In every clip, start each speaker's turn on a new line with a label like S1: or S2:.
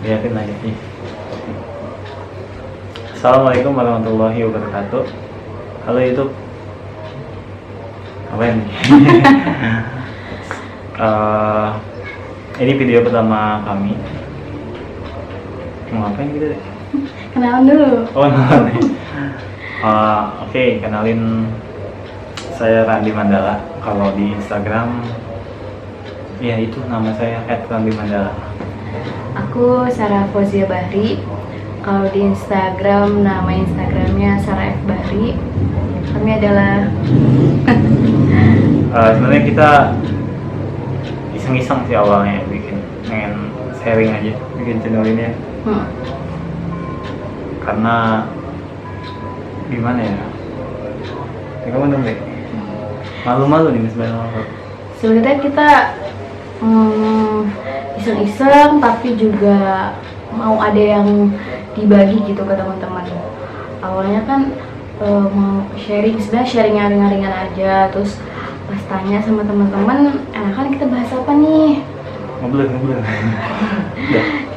S1: liatin aja sih. Assalamualaikum warahmatullahi wabarakatuh. Halo YouTube. Apa ini? Ini video pertama kami. Mau ngapain gitu deh?
S2: Kenalan dulu.
S1: Oh, kenalan. Oke, kenalin, saya Randy Mandala. Kalau di Instagram, ya itu nama saya @randy_mandala.
S2: Aku Sarah Fauzia Bahri. Kalau di Instagram, nama Instagramnya Sarah F Bahri. Kami adalah
S1: Sebenarnya kita iseng-iseng sih awalnya, pengen sharing aja, bikin channel ini ya. Karena gimana ya? Kamu dong deh. Malu-malu nih sebenarnya.
S2: sebenarnya kita iseng-iseng, tapi juga mau ada yang dibagi gitu ke teman-teman. Awalnya kan mau sharing, sebenarnya sharing yang ringan-ringan aja. Terus pas tanya sama teman-teman, kan kita bahas apa nih?
S1: Ngobrol.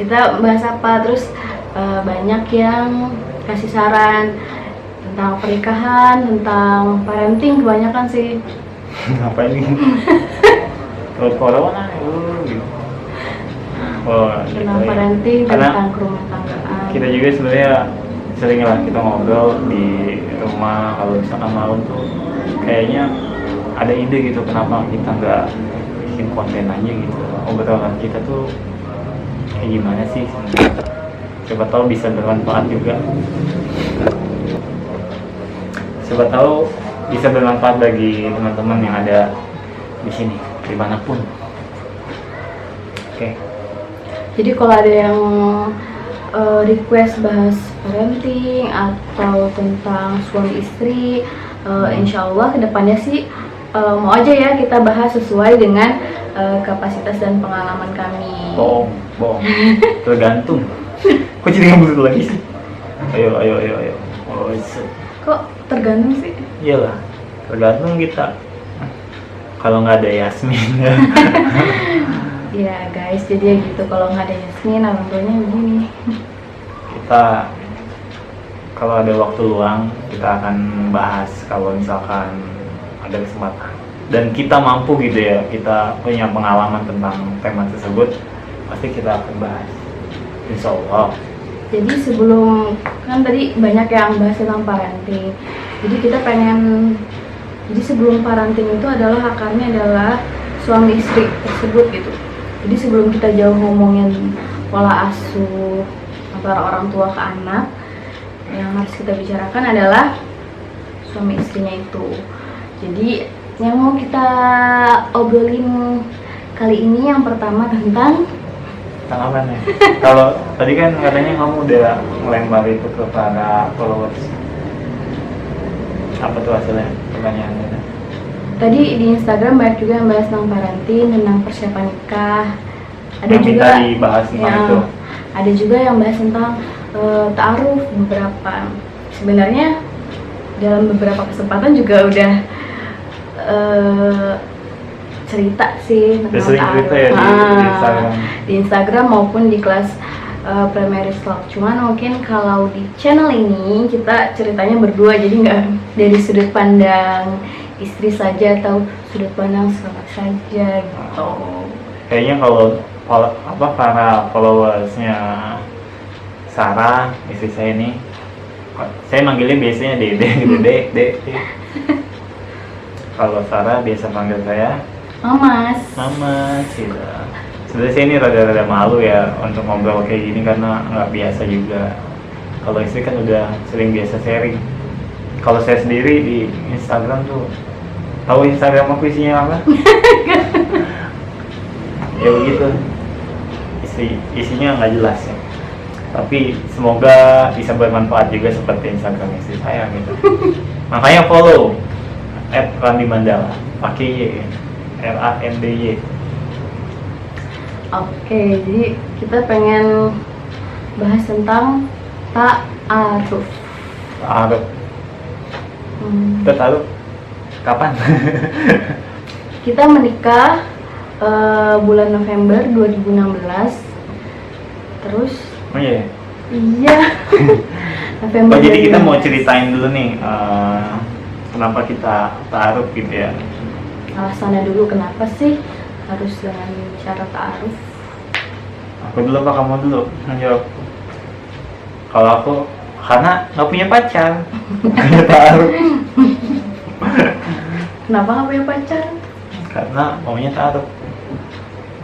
S2: Kita bahas apa? Terus banyak yang kasih saran tentang pernikahan, tentang parenting, kebanyakan sih.
S1: Apa ini? Kalau corona gitu.
S2: Tentang parenting,
S1: Karena
S2: tentang rumah tanggaan.
S1: kita juga sebenarnya sering lah kita ngobrol di rumah, kalau misalkan malam tuh kayaknya ada ide gitu, kenapa kita nggak bikin konten aja gitu, obrolan kita tuh kayak gimana sih sebenarnya. Siapa tahu bisa bermanfaat juga, siapa tahu bisa bermanfaat bagi teman-teman yang ada di sini dimanapun. Oke.
S2: Jadi kalau ada yang request bahas parenting atau tentang suami istri, insya Allah kedepannya sih mau aja ya kita bahas sesuai dengan kapasitas dan pengalaman kami.
S1: Bohong. Tergantung. Kok jadi ngebut lagi sih? Ayo. Oh,
S2: Kok tergantung sih?
S1: iyalah, tergantung kita. Kalau nggak ada Yasmin.
S2: Ya guys, jadi ya gitu, kalau nggak ada Yasmin, orang tuanya begini.
S1: Kita kalau ada waktu luang kita akan bahas, kalau misalkan ada kesempatan dan kita mampu gitu ya, kita punya pengalaman tentang tema tersebut, pasti kita akan bahas, insya Allah.
S2: Jadi sebelum, kan tadi banyak yang bahas tentang parenting, jadi sebelum parenting itu adalah akarnya adalah suami istri tersebut gitu. Jadi sebelum kita jauh ngomongin pola asuh antara orang tua ke anak, yang harus kita bicarakan adalah suami istrinya itu. Jadi yang mau kita obrolin kali ini yang pertama tentang
S1: Apa nih? Kalau tadi kan katanya kamu udah melempar itu ke para followers. Apa tuh hasilnya pertanyaannya?
S2: tadi di Instagram banyak juga yang bahas tentang parenting, tentang persiapan nikah. Ada
S1: Yang
S2: juga
S1: minta dibahas tentang itu.
S2: ada juga yang bahas tentang ta'aruf beberapa. Sebenarnya dalam beberapa kesempatan juga udah cerita sih
S1: Udah
S2: tentang
S1: sering
S2: ta'aruf.
S1: cerita ya di Instagram.
S2: Di Instagram maupun di kelas primary talk. Cuman mungkin kalau di channel ini kita ceritanya berdua, jadi nggak dari sudut pandang istri saja atau sudut pandang suami saja gitu.
S1: Kayaknya kalau para followersnya Sarah, istri saya ini, saya manggilnya biasanya Dede gitu, Dede. Kalau Sarah biasa panggil saya
S2: Mas.
S1: Mama gitu. Sebenarnya saya ini rada-rada malu ya untuk ngobrol kayak gini karena nggak biasa juga. Kalau istri kan udah sering biasa sharing. Kalau saya sendiri di Instagram tuh, tahu Instagram aku isinya apa? Ya begitu. Isinya nggak jelas ya. Tapi semoga bisa bermanfaat juga seperti Instagram istri saya gitu. Makanya follow @randy_mandala, pakai Y, RANDY.
S2: Oke, jadi kita pengen bahas tentang ta'aruf.
S1: Ta'aruf. Kita tahu kapan?
S2: Kita menikah bulan November 2016. Terus
S1: Oh iya.
S2: iya. November
S1: Oh jadi kita mau
S2: 2016.
S1: ceritain dulu nih kenapa kita taaruf gitu ya.
S2: Alasannya dulu kenapa sih harus dengan cara ta'aruf?
S1: Aku dulu apa kamu dulu? Menjawab. Kalau aku karena nggak punya pacar, punya taaruf.
S2: Kenapa nggak punya pacar?
S1: Karena maunya taaruf.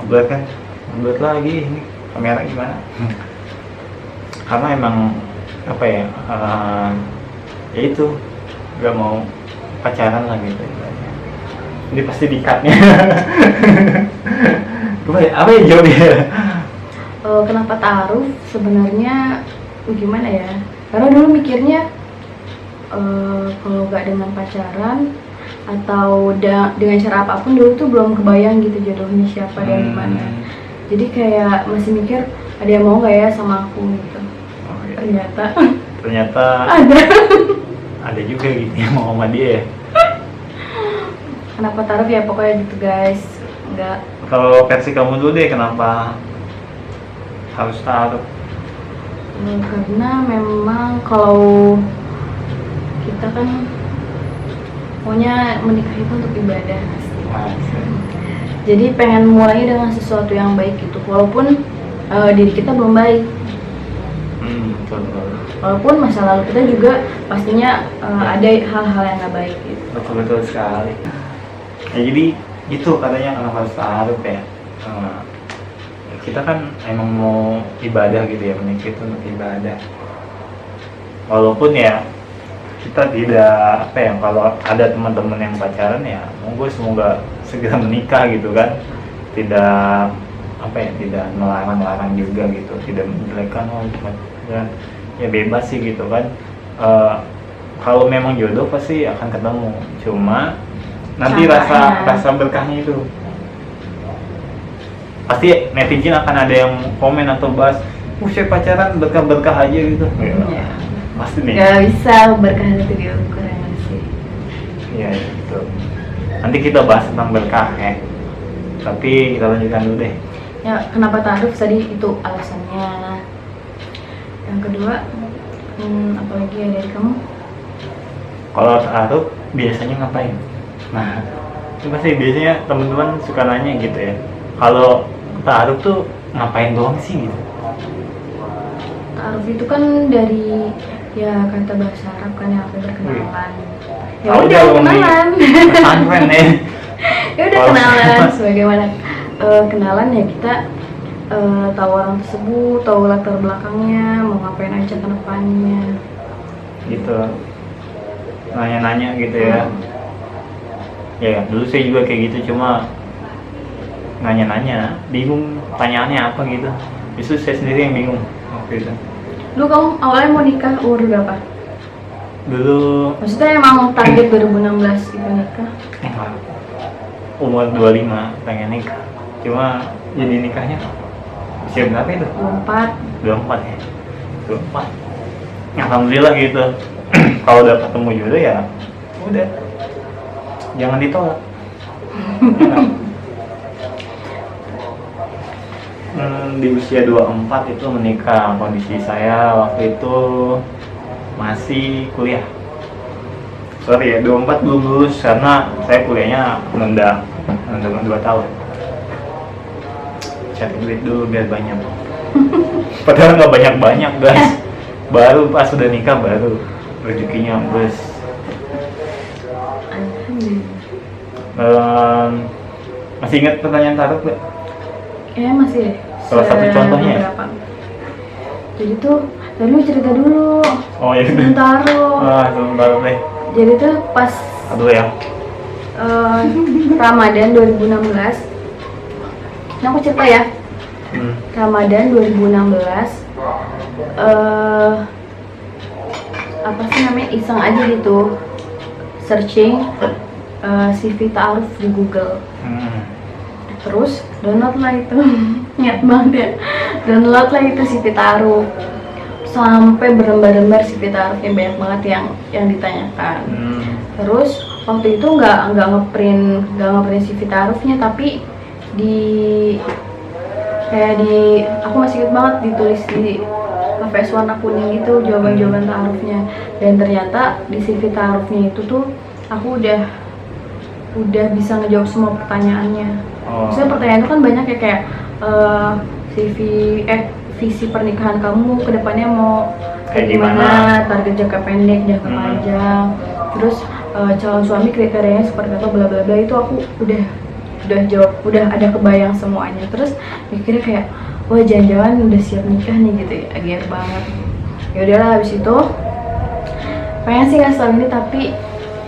S1: Upload kan, upload lagi ini kamera gimana? Karena emang apa ya? Ya itu nggak mau pacaran lah gitu. Ini pasti di-cut-nya. Apa ya jawabnya?
S2: Kenapa ta'aruf? Sebenarnya gimana ya? Karena dulu mikirnya kalau nggak dengan pacaran atau dengan cara apapun dulu tuh belum kebayang gitu jodohnya siapa dan gimana. Jadi kayak masih mikir ada yang mau nggak ya sama aku gitu.
S1: Oh, iya.
S2: Ternyata
S1: Ternyata
S2: ada.
S1: juga gitu yang mau sama dia ya.
S2: Kenapa ta'aruf ya pokoknya gitu guys. Nggak
S1: Kalau versi kamu dulu deh, kenapa harus taaruf?
S2: karena memang kalau kita kan maunya menikah itu untuk ibadah. Jadi pengen mulainya dengan sesuatu yang baik gitu, walaupun diri kita belum baik,
S1: Betul.
S2: walaupun masa lalu kita juga pastinya ada hal-hal yang nggak baik gitu.
S1: Betul sekali. Ya jadi itu katanya kenapa harus taaruf ya. Kita kan emang mau ibadah gitu ya, menikah itu untuk ibadah. Walaupun ya kita tidak apa ya, kalau ada teman-teman yang pacaran ya monggo semoga segera menikah gitu kan. Tidak apa ya, tidak melarang-larang juga gitu, tidak menjelekkan dan ya bebas sih gitu kan. Kalau memang jodoh pasti akan ketemu, cuma nanti rasa berkahnya itu pasti netizen akan ada yang komen atau bahas, saya pacaran berkah aja gitu.
S2: Ya.
S1: Pasti nih.
S2: Gak bisa berkah itu diukur ya nggak sih.
S1: Iya gitu. Nanti kita bahas tentang berkah ya. Tapi kita lanjutkan dulu deh.
S2: Ya kenapa ta'aruf tadi itu alasannya. Yang kedua, apalagi ya dari kamu?
S1: Kalau taaruf biasanya ngapain? Nah, itu pasti biasanya teman-teman suka nanya gitu ya. Kalau taaruf tuh ngapain doang sih gitu?
S2: Ta'aruf itu kan dari ya kata bahasa Arab kan yang artinya berkenalan. Ya
S1: Tahu
S2: udah
S1: dong,
S2: kenalan.
S1: Pesantren ya.
S2: Ya udah kenalan sebagaimana kenalan ya kita tahu orang tersebut, tahu latar belakangnya, mau ngapain aja ke depannya.
S1: Gitu. Nanya-nanya gitu ya. Ya dulu saya juga kayak gitu, cuma nanya-nanya, bingung pertanyaannya apa gitu. Justru saya sendiri yang bingung waktu itu.
S2: Dulu kamu awalnya mau nikah umur berapa?
S1: Dulu
S2: Maksudnya emang target 2016 gitu nikah?
S1: umur 25 pengen nikah, cuma jadi nikahnya usia berapa itu?
S2: 24.
S1: 24 ya? 24. Alhamdulillah gitu. Kalau udah ketemu jodoh ya udah, jangan ditolak. Di usia 24 itu menikah. Kondisi saya waktu itu masih kuliah. Sorry ya, 24 belum lulus karena saya kuliahnya menunda 2 tahun. Cari duit dulu biar banyak. Padahal nggak banyak-banyak guys. Baru pas sudah nikah baru rezekinya bos. Masih ingat pertanyaan taruh nggak?
S2: Kayaknya masih deh.
S1: Salah satu contohnya ya?
S2: Beberapa. Jadi tuh, tadi lu cerita dulu.
S1: Oh ya udah.
S2: Sebentar.
S1: Sebentar deh.
S2: Jadi tuh pas
S1: Aduh ya.
S2: Ramadan 2016. Ini aku cerita ya. Ramadan 2016. Apa sih namanya, iseng aja gitu searching CV ta'aruf di Google. Terus download lah itu. Niat banget ya, download lah itu CV ta'aruf. Sampai berlembar-lembar CV ta'arufnya banyak banget yang ditanyakan. Terus waktu itu nggak ngeprint CV ta'arufnya, tapi kayak aku masih inget banget ditulis di KVS warna kuning gitu jawaban-jawaban ta'arufnya, dan ternyata di CV ta'arufnya itu tuh aku udah bisa ngejawab semua pertanyaannya. Maksudnya pertanyaan itu kan banyak ya, kayak CV visi pernikahan kamu kedepannya mau kayak gimana, target jangka pendek, jangka panjang, terus calon suami kriterianya seperti apa, bla bla bla, itu aku udah jawab, udah ada kebayang semuanya. Terus mikirnya kayak wah jangan-jangan udah siap nikah nih gitu ya, akhir banget. Ya udahlah, habis itu pengen sih ngasih tau ini tapi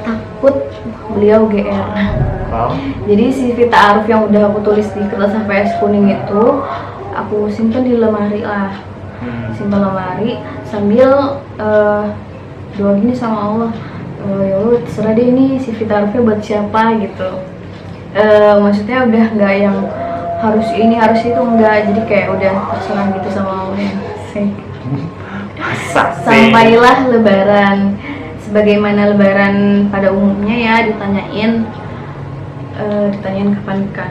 S2: takut beliau GR. Jadi CV ta'aruf yang udah aku tulis di kertas HVS kuning itu aku simpen di lemari lah, simpen lemari sambil doa gini sama Allah, ya Allah terserah deh ini CV ta'arufnya buat siapa gitu. Maksudnya udah nggak yang harus ini harus itu, enggak, jadi kayak udah terserah gitu sama Allah ya. Sampailah lebaran, sebagaimana lebaran pada umumnya ya, ditanyain kapan nikah.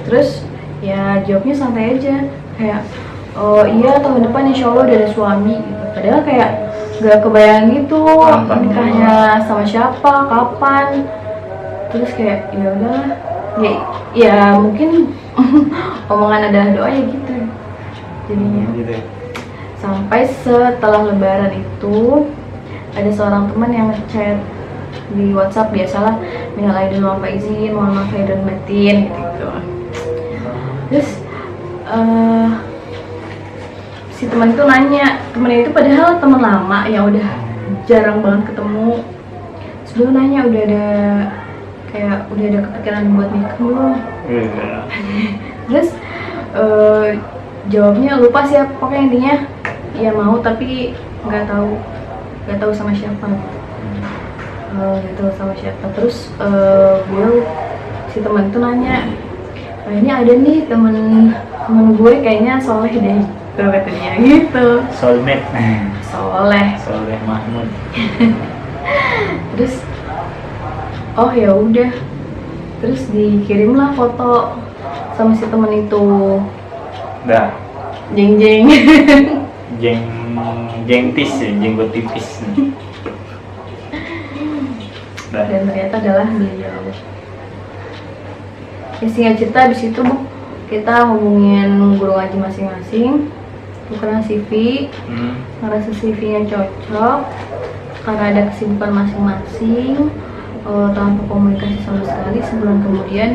S2: Terus ya jawabnya santai aja, kayak oh iya tahun depan insya Allah udah ada suami gitu. Padahal kayak gak kebayang gitu nikahnya sama siapa, kapan. Terus kayak ya udahlah, ya mungkin omongan adalah doa ya gitu jadinya. Sampai setelah lebaran itu ada seorang teman yang ngechat di WhatsApp, biasalah minal aidin wal faizin, mohon maaf lahir dan batin gitu. Terus si teman itu nanya, temennya itu padahal teman lama yang udah jarang banget ketemu. Terus dia nanya udah ada kepikiran buat nikah belum? Terus jawabnya lupa sih, pokoknya intinya ya mau tapi nggak tahu sama siapa. Nggak tahu sama siapa. Terus si teman itu nanya, ini ada nih temen gue kayaknya soleh deh, tuh kata dia gitu.
S1: Soulmate. Soleh Mahmud.
S2: Terus oh ya udah, terus dikirimlah foto sama si temen itu.
S1: Dah.
S2: Jeng
S1: Jengtis ya, jenggot tipis.
S2: Dan ternyata adalah beliau. Ya singkat cerita, abis itu kita hubungin guru ngaji masing-masing, tukeran CV, ngerasa CV-nya cocok, karena ada kesibukan masing-masing, tanpa komunikasi sama sekali. Sebulan kemudian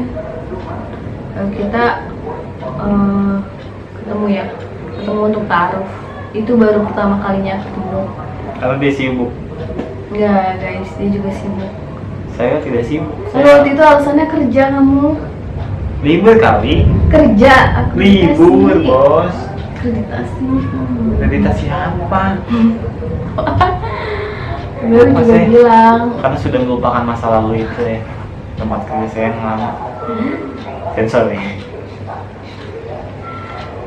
S2: kita ketemu untuk ta'aruf. Itu baru pertama kalinya ketemu.
S1: Karena dia sibuk.
S2: Enggak guys, dia juga sibuk.
S1: Saya tidak sibuk.
S2: Waktu itu alasannya kerja kamu.
S1: Libur kali.
S2: Kerja, akreditasi.
S1: Libur bos.
S2: Akreditasi
S1: apa?
S2: Beliau juga bilang
S1: karena sudah melupakan masa lalu itu ya, tempat kerja saya yang lama. Sensor ya.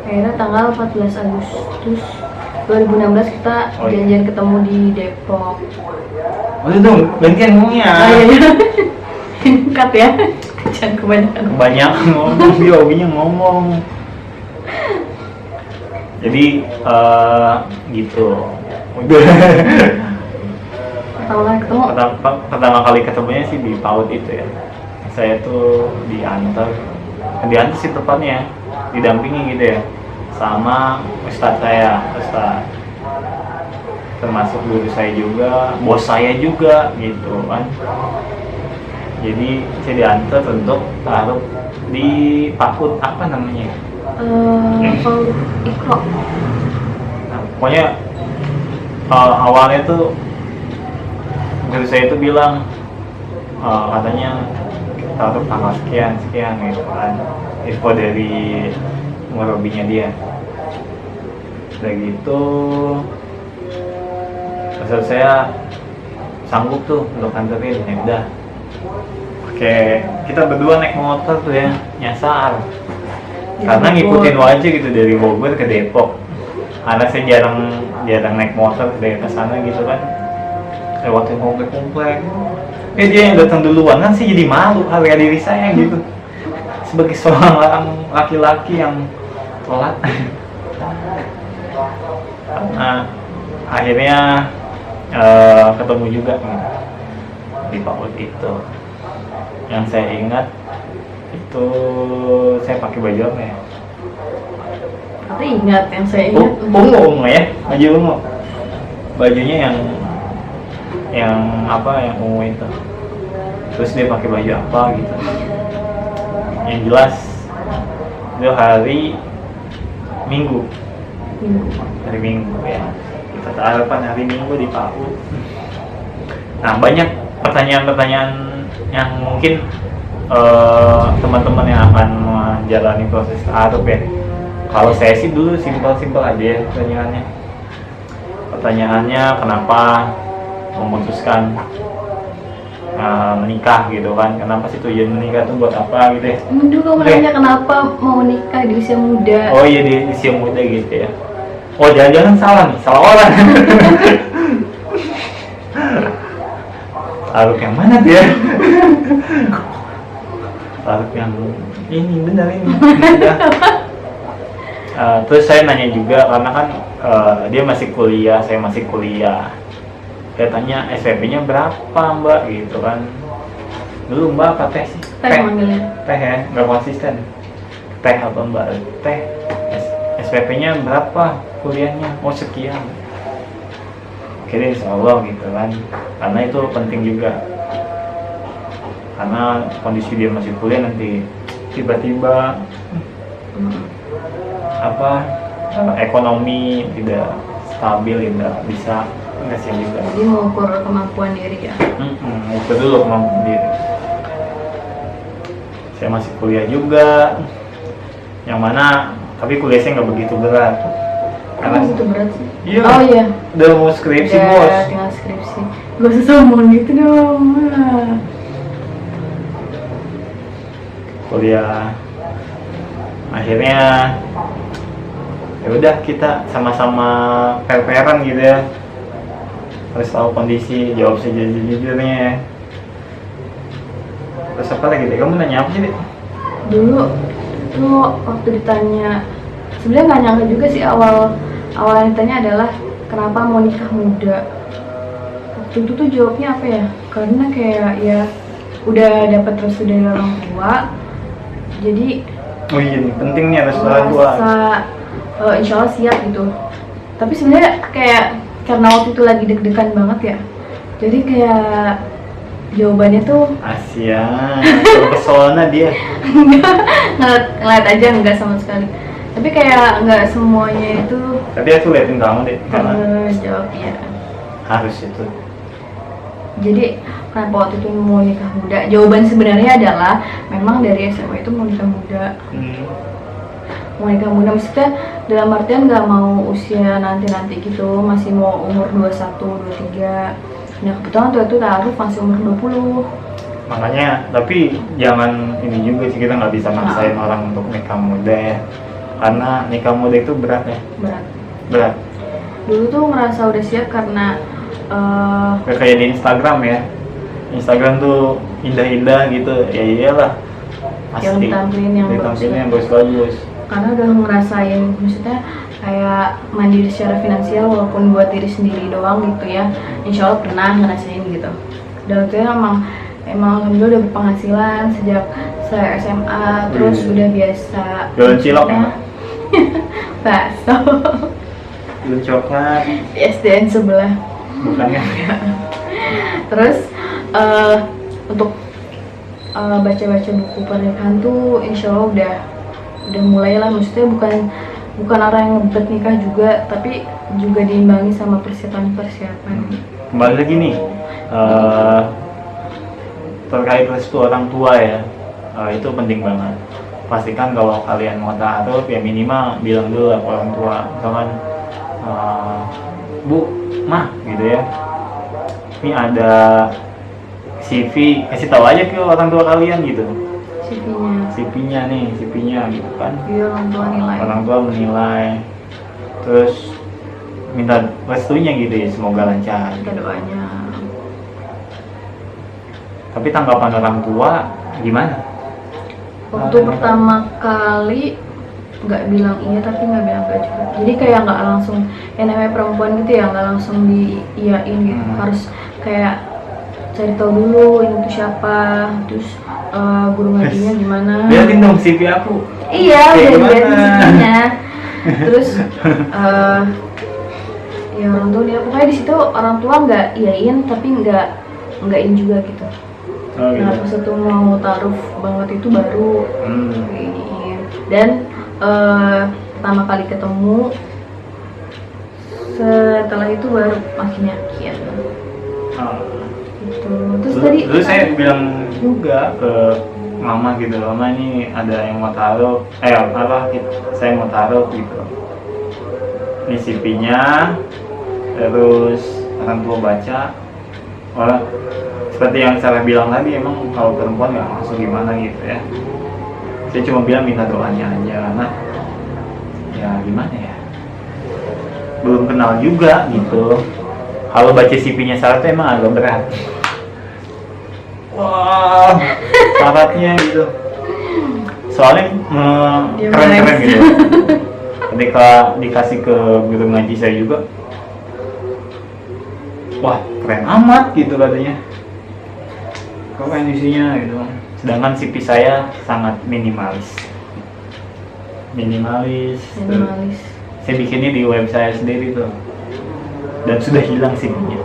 S2: Akhirnya tanggal 14 Agustus 2016 kita janjian ketemu di Depok.
S1: Udah dong, gantian ngomongnya.
S2: Cut ya, jangan
S1: kebanyakan ngomong, dia hobinya ngomong. Jadi gitu. Udah. Pertama kali ketemunya sih di PAUD itu ya. Saya tuh diantar sih tepatnya, didampingi gitu ya, sama ustadz saya, termasuk guru saya juga, bos saya juga gitu kan. Jadi saya diantar untuk taruh di PAUD apa namanya?
S2: PAUD Iqra.
S1: Nah, pokoknya awalnya tuh guru saya itu bilang katanya taruh tanggal sekian gitu kan, info dari murobinya dia. Udah gitu terus saya sanggup tuh untuk anterin, ya udah. Oke, kita berdua naik motor tuh ya, nyasar. Karena ngikutin wajah gitu dari Bogor ke Depok. Karena saya jarang naik motor dari sana gitu kan. Lewatin komplek-komplek. Dia yang datang duluan kan sih jadi malu harga diri saya gitu. Sebagai seorang laki-laki yang sholat. Karena akhirnya ketemu juga gitu, di PAUD itu. Yang saya ingat itu saya pakai baju apa ya?
S2: Tapi ingat yang saya ingat
S1: Ungu ya, baju ungu. Bajunya yang apa, yang ungu itu. Terus dia pakai baju apa gitu. Yang jelas itu hari Minggu. Hari Minggu ya. Kita taruhan hari Minggu di PAUD. Nah, banyak pertanyaan-pertanyaan yang mungkin teman-teman yang akan menjalani proses taruh ya. Kalau saya sih dulu simpel-simpel aja ya pertanyaannya. Pertanyaannya kenapa memutuskan menikah gitu kan? Kenapa sih tujuan menikah tuh buat apa gitu ya?
S2: dulu kamu nanya kenapa mau nikah di usia muda.
S1: Oh iya, di usia muda gitu ya. Oh, jangan-jangan salah nih, salah orang. Taruh yang mana dia? Taruh yang ini, benar ini. Terus saya nanya juga karena kan dia masih kuliah, saya masih kuliah. Saya tanya SPP-nya berapa Mbak gitu kan. Dulu Mbak apa teh sih?
S2: Teh manggilnya.
S1: Teh ya, nggak konsisten. Teh apa Mbak? Teh. SPP-nya berapa kuliahnya? Oh sekian. Oke deh, insya Allah gitu kan. Karena itu penting juga. Karena kondisi dia masih kuliah, nanti tiba-tiba ekonomi tidak stabil, tidak bisa, kasihan juga.
S2: Jadi mengukur kemampuan diri ya.
S1: Ukur dulu kemampuan diri. Saya masih kuliah juga, yang mana tapi kuliah saya nggak begitu berat.
S2: Karena begitu berat sih.
S1: Iya.
S2: Oh iya.
S1: Udah mau skripsi
S2: Udah,
S1: bos.
S2: tinggal skripsi. Gak usah sombong gitu dong.
S1: Kuliah. Akhirnya ya udah, kita sama-sama fair-fairan gitu ya. Harus tahu kondisi, jawab sejujur-jujurnya ya. Terus apa lagi deh? Kamu nanya apa sih deh?
S2: Dulu tuh waktu ditanya, sebenarnya nggak nyangka juga sih awal yang ditanya adalah kenapa mau nikah muda. Waktu itu tuh jawabnya apa ya? Karena kayak ya udah dapat restu dari orang tua, jadi
S1: Oh iya nih, penting nih restu orang tua.
S2: Insya Allah siap gitu. Tapi sebenarnya kayak karena waktu itu lagi deg-degan banget ya, jadi kayak jawabannya tuh
S1: Asia, pesona dia.
S2: ngeliat aja enggak sama sekali. Tapi kayak enggak semuanya itu
S1: Tapi aku liatin kamu deh, karena
S2: terjawab ya.
S1: harus itu.
S2: Jadi kenapa waktu itu mau nikah muda? Jawaban sebenarnya adalah memang dari SMA itu mau nikah muda. Mau nikah muda maksudnya dalam artian nggak mau usia nanti gitu, masih mau umur 21, 23. Nah kebetulan waktu itu taruh masih umur 20.
S1: Makanya, tapi jangan ini juga sih, kita nggak bisa maksain orang untuk nikah muda ya. Karena nikah muda itu berat ya. Berat.
S2: Dulu tuh ngerasa udah siap karena
S1: Kayak di Instagram ya. Instagram tuh indah-indah gitu. Ya iyalah. Pasti.
S2: yang ditampilin
S1: yang bagus-bagus.
S2: Karena udah ngerasain, maksudnya kayak mandiri secara finansial walaupun buat diri sendiri doang gitu ya. Insya Allah pernah ngerasain gitu. Dan itu emang alhamdulillah udah berpenghasilan sejak saya SMA, terus udah biasa
S1: jualan cilok ya?
S2: bakso
S1: Jualan coklat.
S2: SDN sebelah.
S1: Bukannya.
S2: Terus untuk baca-baca buku pernikahan tuh insya Allah udah mulai lah, maksudnya bukan orang yang ngebet nikah juga, tapi juga diimbangi sama persiapan.
S1: Kembali lagi nih, terkait restu orang tua ya, itu penting banget. Pastikan kalau kalian mau taruh ya minimal bilang dulu lah ke orang tua, misalkan Bu, Mah gitu ya, ini ada CV, kasih tahu aja ke orang tua kalian gitu. CV-nya gitu kan.
S2: Iya,
S1: Orang tua menilai. Terus minta restunya gitu ya, semoga lancar.
S2: Kita doanya.
S1: Tapi tanggapan orang tua gimana?
S2: Waktu pertama kali nggak bilang iya tapi nggak bilang enggak juga. Jadi kayak nggak langsung, yang namanya perempuan gitu ya, nggak langsung diiyain gitu. Harus kayak cari tahu dulu ini tuh siapa, terus guru ngajinya gimana.
S1: Liatin dong CV aku.
S2: Iya,
S1: Kayak
S2: udah
S1: gimana?
S2: liatin CV-nya. Terus ya orang tua dia, pokoknya di situ orang tua nggak iyain tapi nggak juga gitu.
S1: Oh, gitu.
S2: Nah pas itu mau taruh banget itu baru ini. Dan pertama kali ketemu, setelah itu baru makin yakin gitu. Terus tadi
S1: Terus saya bilang juga ke mama gitu, mama ini ada yang mau taruh, saya mau taruh gitu. Ini CV-nya, terus orang tua baca, seperti yang saya bilang tadi, emang kalau perempuan nggak masuk gimana gitu ya. Saya cuma bilang minta doanya aja, karena ya gimana ya, belum kenal juga gitu. Kalau baca CV-nya syaratnya emang agak berat. Wah, syaratnya gitu. Soalnya keren-keren gitu. Ketika dikasih ke guru ngaji saya juga, wah keren amat gitu katanya. Keren isinya gitu. Sedangkan CV saya sangat minimalis. Saya bikinnya di web saya sendiri tuh, dan sudah hilang CV-nya.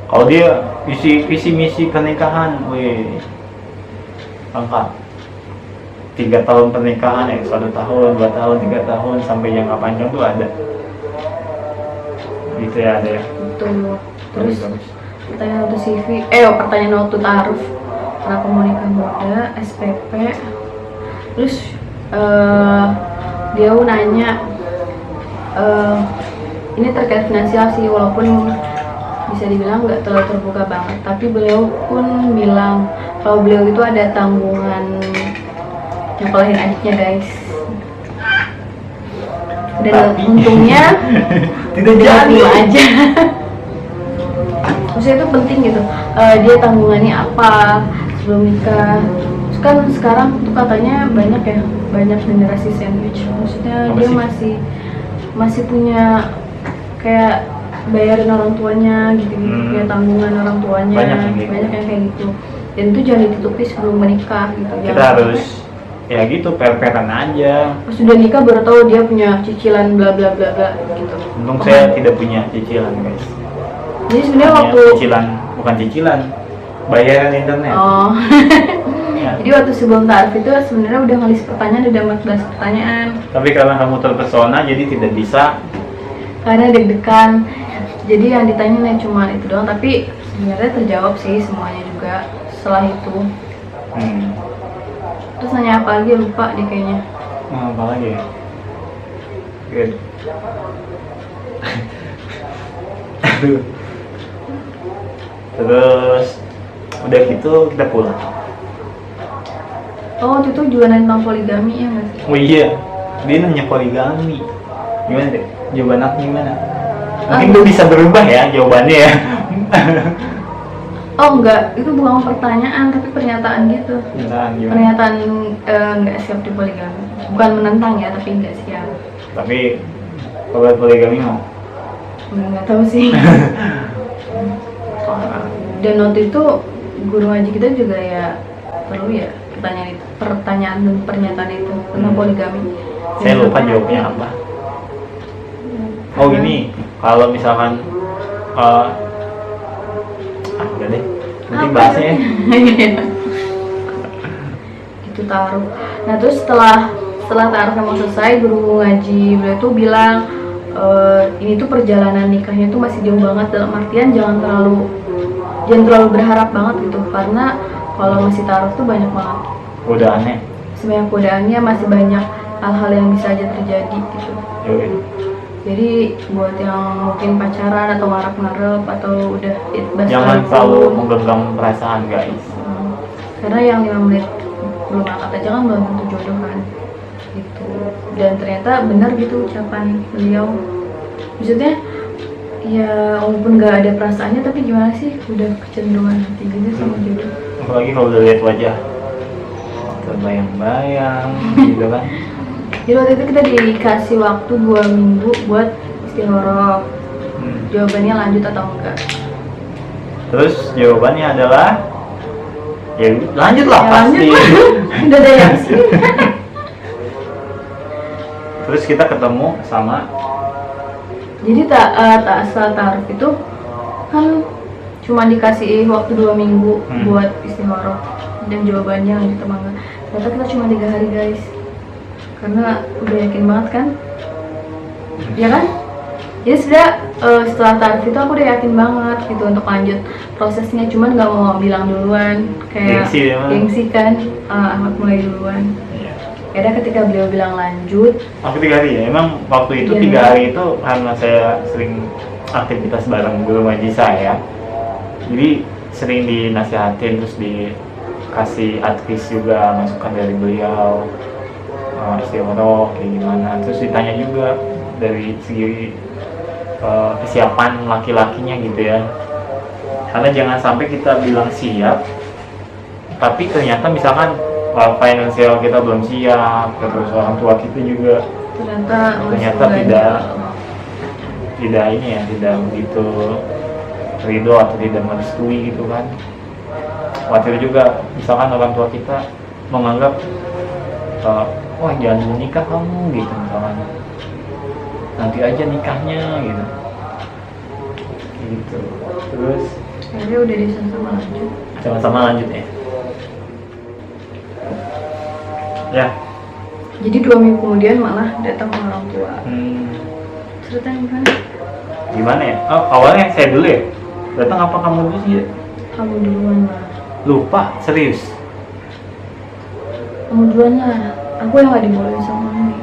S1: Kalau dia visi misi pernikahan, lengkap. 3 tahun pernikahan, 1 tahun, 2 tahun, 3 tahun, sampai jangka panjang tuh ada. Gitu ya, ada ya.
S2: Betul. Terus
S1: Bagus.
S2: pertanyaan waktu CV, pertanyaan waktu taruh, kenapa mau nikah muda, SPP. Terus dia nanya, ini terkait finansial sih, walaupun bisa dibilang nggak terlalu terbuka banget, tapi beliau pun bilang kalau beliau itu ada tanggungan nyekolahin adiknya guys. Dan
S1: Tapi
S2: untungnya
S1: tidak
S2: dia
S1: jadi
S2: terima aja. Maksudnya itu penting gitu, dia tanggungannya apa sebelum nikah. Terus kan sekarang tuh katanya banyak generasi sandwich, maksudnya
S1: Apa
S2: dia
S1: sih?
S2: masih punya kayak bayarin orang tuanya gitu, punya tanggungan orang tuanya,
S1: Banyak yang gitu.
S2: yang kayak gitu. Dan itu jangan ditutupi sebelum menikah gitu.
S1: Kita
S2: Jangan
S1: harus ya gitu, per-peran aja.
S2: pas sudah nikah baru tahu dia punya cicilan bla bla bla bla gitu.
S1: Untung saya tidak punya cicilan guys.
S2: Jadi sebenarnya
S1: Hanya
S2: waktu
S1: bukan cicilan, bayaran internet.
S2: oh
S1: Ya.
S2: jadi waktu sebelum taruh itu sebenarnya udah ngelis pertanyaan, udah 14 pertanyaan.
S1: Tapi karena kamu terpesona jadi tidak bisa.
S2: Karena deg-degan, jadi yang ditanya cuma itu doang, tapi sebenarnya terjawab sih semuanya juga setelah itu. Terus nanya apa lagi, lupa deh kayaknya.
S1: Apa lagi ya? Good. Aduh. Terus udah gitu kita pulang.
S2: Oh waktu itu juga nanya tentang poligami ya nggak sih?
S1: Oh iya, dia nanya poligami. Gimana deh? Jawaban aku gimana? Mungkin lu bisa berubah ya jawabannya ya.
S2: Oh enggak, itu bukan pertanyaan tapi pernyataan gitu.
S1: Nah, gimana?
S2: Pernyataan nggak siap di poligami. Bukan menentang ya, tapi nggak siap.
S1: Tapi kalau poligami mau?
S2: Nggak tahu sih. Dan waktu itu guru ngaji kita juga ya perlu ya pertanyaan dan pernyataan itu tentang poligami.
S1: Saya lupa jawabnya apa. Oh ini, kalau misalkan udah deh, nanti bahasnya ya.
S2: Itu taruh. Nah terus setelah taruhnya mau selesai, guru ngaji beliau tuh bilang ini tuh perjalanan nikahnya tuh masih jauh banget, dalam artian jangan terlalu berharap banget gitu, karena kalau masih taruh tuh banyak banget
S1: Godaannya.
S2: sebanyak godaannya, masih banyak hal-hal yang bisa aja terjadi gitu.
S1: Yoi.
S2: Jadi buat yang mungkin pacaran atau ngarep-ngarep atau udah
S1: Jangan selalu menggenggam perasaan guys.
S2: Karena yang 5 menit belum angkat aja kan belum tentu jodoh kan gitu. Dan ternyata benar gitu ucapan beliau. Maksudnya ya walaupun nggak ada perasaannya, tapi gimana sih udah kecenderungan hati gitu sama jodoh.
S1: Apalagi kalau udah lihat wajah terbayang-bayang gitu kan.
S2: Jadi waktu itu kita dikasih waktu 2 minggu buat istihoroh. Jawabannya lanjut atau enggak.
S1: Terus jawabannya adalah ya lanjut lah
S2: Ya,
S1: pasti.
S2: lanjut. Udah ada yang sih.
S1: Terus kita ketemu sama
S2: Jadi saat taaruf itu kan cuma dikasih waktu 2 minggu buat istihoroh dan jawabannya lanjut atau enggak. Ternyata kita cuma 3 hari guys, karena udah yakin banget kan, ya kan? Jadi setelah taaruf itu aku udah yakin banget gitu untuk lanjut prosesnya, cuman nggak mau bilang duluan, kayak gengsi kan, Ahmad mulai duluan. Ada ketika beliau bilang lanjut.
S1: Aku 3 hari ya, emang waktu itu 3 hari itu karena saya sering aktivitas bareng guru ngaji saya, jadi sering dinasihatin, terus dikasih advice juga, masukan dari beliau, istihoroh kayak gimana, terus ditanya juga dari segi kesiapan laki-lakinya gitu ya, karena jangan sampai kita bilang siap tapi ternyata misalkan finansial kita belum siap, terus orang tua kita juga ternyata tidak ini ya, tidak begitu ridho atau tidak merestui gitu kan. Khawatir juga misalkan orang tua kita menganggap wah jangan dulu nikah kamu gitu, misalkan nanti aja nikahnya gitu. Terus
S2: akhirnya udah
S1: sama-sama lanjut ya. Ya.
S2: Jadi 2 minggu kemudian malah datang orang tua. Ceritanya gimana?
S1: Gimana ya? Oh, awalnya saya dulu ya. Datang apa kamu dulu sih ya?
S2: Kamu duluan lah.
S1: Lupa, serius.
S2: Kamu duluan lah. Aku yang nggak dibolehin sama Mami.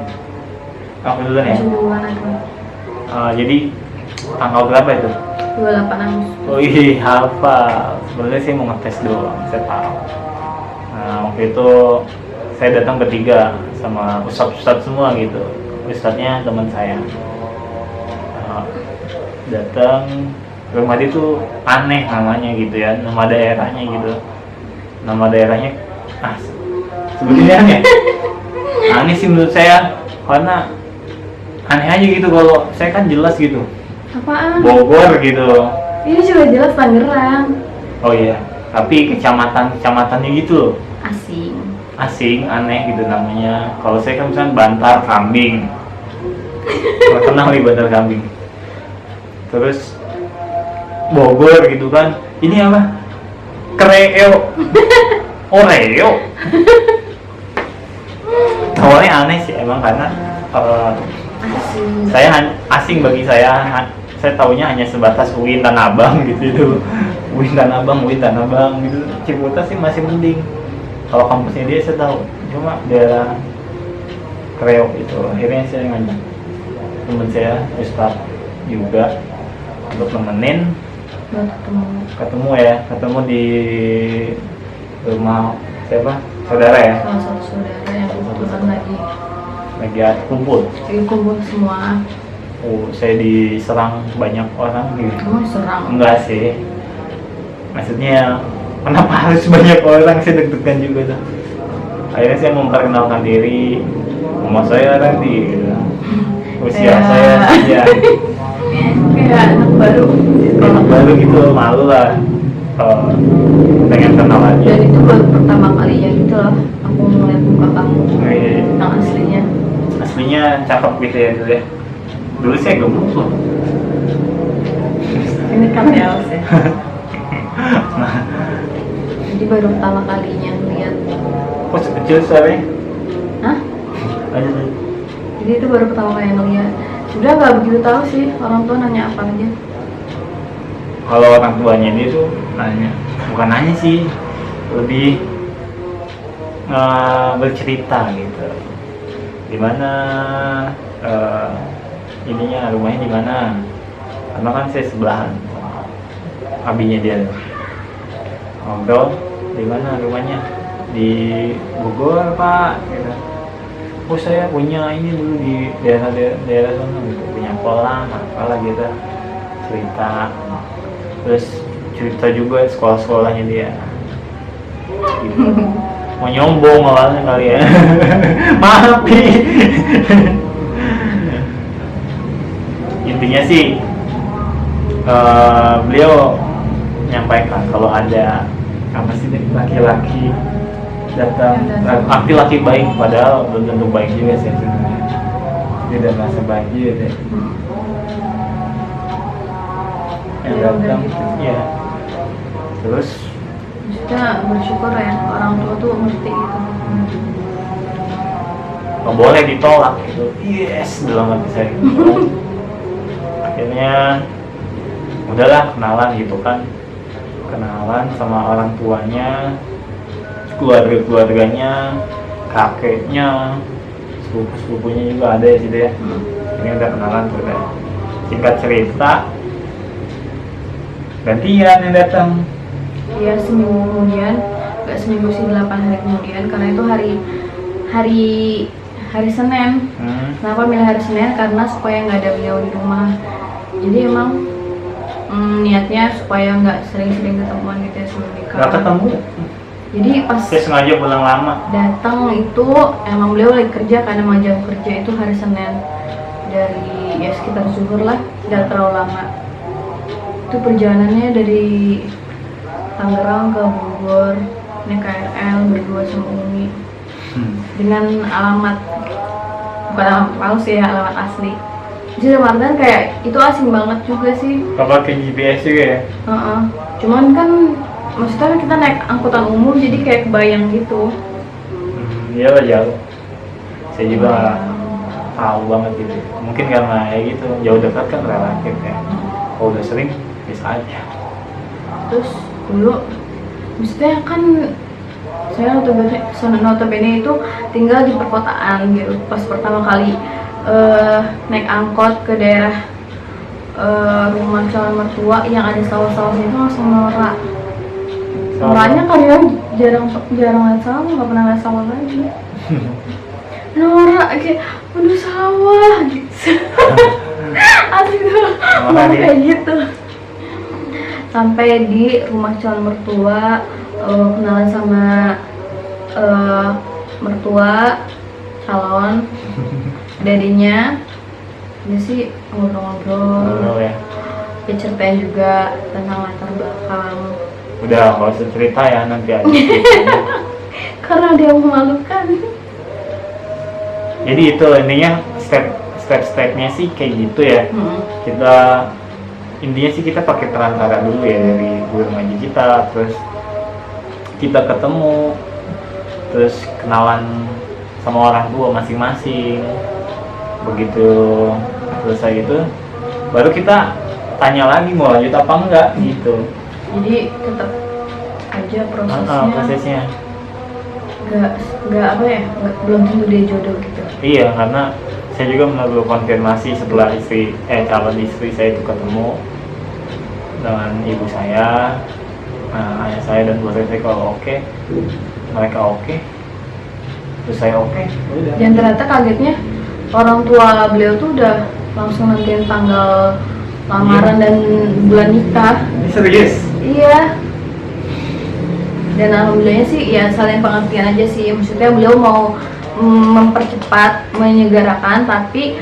S1: Aku duluan ya.
S2: Duluan aku.
S1: Jadi tanggal berapa itu?
S2: 28 Agustus.
S1: Oh iya, hafal. Sebenarnya sih mau ngetes doang, saya tahu. Nah, waktu itu saya datang bertiga sama ustadz semua gitu. Ustadznya teman saya. Datang rumah itu aneh namanya gitu ya, nama daerahnya gitu. Nama daerahnya sebetulnya aneh. Aneh sih menurut saya, karena aneh aja gitu. Kalau saya kan jelas gitu.
S2: Apaan?
S1: Bogor gitu.
S2: Ini juga jelas Tangerang.
S1: Oh iya, tapi kecamatannya gitu. Asing, aneh gitu namanya. Kalau saya kan misalnya Bantar Kambing. Nggak kenal nih Bantar Kambing. Terus Bogor gitu kan. Ini apa? Kreo. Oreo. Awalnya aneh sih emang, karena saya asing bagi saya. Saya taunya hanya sebatas UIN Tanah Abang gitu. UIN Tanah Abang gitu. Ciputat sih masih mending. Kalau kampusnya dia saya tahu, cuma daerah Kreo itu. Akhirnya saya ngajak teman saya Ustadz juga untuk nemenin ketemu di rumah siapa? Saudara ya?
S2: Salah satu saudara yang kebetulan
S1: lagi kumpul
S2: semua.
S1: Saya diserang banyak orang gitu.
S2: Kamu diserang?
S1: Enggak sih, maksudnya kenapa harus banyak orang, saya deg-degan juga tuh. Akhirnya saya memperkenalkan diri, nama saya Randy gitu. Usia saya sekian.
S2: Kayak anak
S1: baru gitu, malu lah. Pengen kenal aja.
S2: Dan itu baru pertama kalinya gitu loh aku ngeliat muka kamu yang
S1: aslinya cakep gitu ya dulu ya. Dulu saya gemuk loh.
S2: Ini KPLS ya. Jadi baru pertama kalinya ngeliat.
S1: Kok sekecil suaranya?
S2: Hah?
S1: Lanjut.
S2: Jadi itu baru pertama kali ngeliat. Sudah nggak begitu tahu sih orang tua nanya apa aja.
S1: Kalau orang tuanya dia tuh nanya, bukan nanya sih, lebih bercerita gitu. Dimana ininya, rumahnya di mana? Karena kan saya sebelahan sama abinya dia. Ngobrol, di mana rumahnya? Di Bogor Pak. Gitu. Oh saya punya ini dulu di daerah sana gitu, punya kolam apalah gitu, cerita. Terus cerita juga sekolah-sekolahnya dia gitu. mau nyombong awalnya kali ya. Maaf Pi. Intinya sih beliau menyampaikan kalau ada apa sih nih, laki-laki datang, laki-laki baik padahal belum tentu baik juga sih sebenarnya. Tidak merasa baik juga deh. Yang datang ya terus
S2: Kita bersyukur ya orang tua tuh ngerti gitu.
S1: nggak boleh ditolak gitu. Yes, dalam hati saya gitu. Akhirnya udahlah kenalan gitu kan, kenalan sama orang tuanya, keluarganya, kakeknya, sepupunya juga ada ya situ ya. Ini udah kenalan tuh udah. Singkat cerita, gantian yang datang.
S2: Iya, seminggu kemudian, nggak seminggu sih, 8 hari kemudian, karena itu hari Senin. Kenapa milih hari Senin? Karena supaya nggak ada beliau di rumah. Jadi emang niatnya supaya nggak sering-sering ketemuan gitu ya sebelum nikah.
S1: Gak ketemu.
S2: Jadi pas
S1: Saya sengaja pulang lama.
S2: datang itu emang beliau lagi kerja, karena emang jam kerja itu hari Senin dari ya sekitar zuhur lah, nggak terlalu lama. Itu perjalanannya dari Tangerang ke Bogor naik KRL berdua sama Umi dengan alamat, bukan alamat palsu ya, alamat asli. Jadi Mardan kayak itu asing banget juga sih.
S1: Gak pakai GPS juga ya?
S2: Cuman kan maksudnya kita naik angkutan umum jadi kayak kebayang gitu.
S1: Iya lah jauh. Saya juga tahu banget gitu. Mungkin karena ya gitu jauh dekat kan relatif ya. Kalau udah sering bisa aja.
S2: Terus dulu maksudnya kan saya notabene itu tinggal di perkotaan gitu. Pas pertama kali naik angkot ke daerah rumah calon mertua yang ada sawah-sawahnya itu langsung norak. Makanya kalian jarang lihat sawah, nggak pernah lihat sawah lagi. Norak kayak aduh sawah gitu. Asli tuh ngomong kayak gitu. Sampai di rumah calon mertua, kenalan sama mertua calon, dadinya dia sih ngobrol-ngobrol
S1: ya.
S2: Dia ceritain juga tentang latar belakang.
S1: Udah nggak usah cerita ya nanti aja.
S2: Karena dia memalukan.
S1: Jadi itu intinya step-stepnya sih kayak gitu ya. Kita intinya sih kita pakai perantara dulu ya dari guru ngaji kita, terus kita ketemu, terus kenalan sama orang tua masing-masing. Begitu selesai itu baru kita tanya lagi mau lanjut apa enggak gitu.
S2: Jadi tetap aja prosesnya nggak apa ya, belum tentu dia jodoh gitu.
S1: Iya, karena saya juga menunggu konfirmasi setelah calon istri saya itu ketemu dengan ibu saya, ayah saya dan keluarga saya kalau oke, mereka oke, terus saya oke, udah.
S2: Dan ternyata kagetnya orang tua beliau tuh udah langsung nentuin tanggal lamaran dan bulan nikah.
S1: Ini serius?
S2: Iya. Dan alhamdulillahnya sih ya saling pengertian aja sih. Maksudnya beliau mau mempercepat, menyegerakan, tapi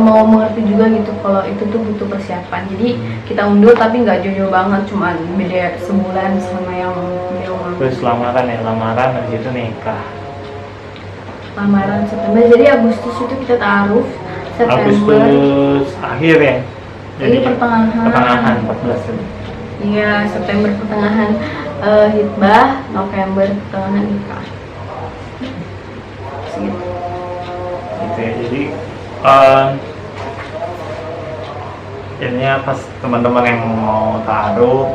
S2: mau mengerti juga gitu kalau itu tuh butuh persiapan. Jadi kita undur tapi nggak jauh-jauh banget, cuman beda sebulan sama yang beliau mau.
S1: Terus lamaran habis itu nikah.
S2: Lamaran September, jadi Agustus itu kita taruh, September
S1: Agustus akhir ya?
S2: Jadi pertengahan
S1: 14 ini.
S2: Iya, September pertengahan hitbah, November pertengahan nikah. Segitu.
S1: Gitu ya, jadi ininya pas teman-teman yang mau taruh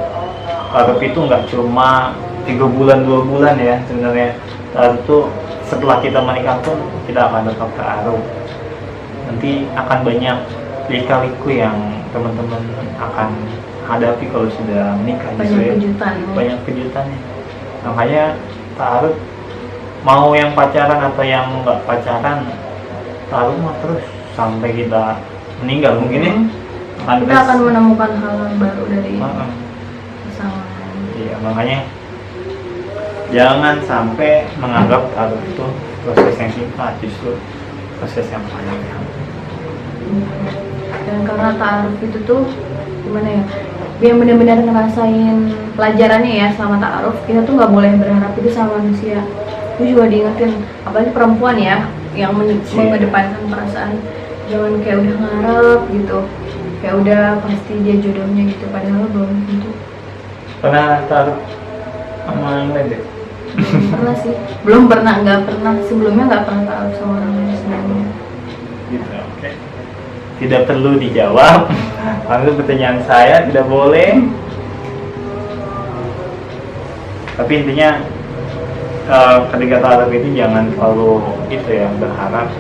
S1: itu nggak cuma 3 bulan 2 bulan ya sebenarnya. Taruh tuh setelah kita menikah pun kita akan tetap taruh. Nanti akan banyak lika-liku yang teman-teman akan hadapi kalau sudah menikah. Banyak kejutannya. Makanya taruh mau yang pacaran atau yang nggak pacaran, taruh mah terus sampai kita meninggal mungkin ya.
S2: Kita akan menemukan hal baru dari pasangan.
S1: Iya, makanya jangan sampai menganggap taruh itu proses yang singkat, justru proses yang panjang.
S2: Dan karena ta'aruf itu tuh gimana ya, biar benar-benar ngerasain pelajarannya ya selama ta'aruf, kita tuh nggak boleh berharap itu sama manusia. Itu juga diingetin, apalagi perempuan ya yang mengedepankan perasaan, jangan kayak udah ngarep gitu, kayak udah pasti dia jodohnya gitu, padahal belum tentu.
S1: Pernah taruh sama yang lain deh?
S2: Belum pernah sih, belum pernah, nggak pernah sebelumnya, nggak pernah ta'aruf sama orang lain sebelumnya.
S1: Gitu, oke. Tidak perlu dijawab. Langsung pertanyaan saya, tidak boleh. Tapi intinya ketika taruh itu jangan terlalu itu ya, berharap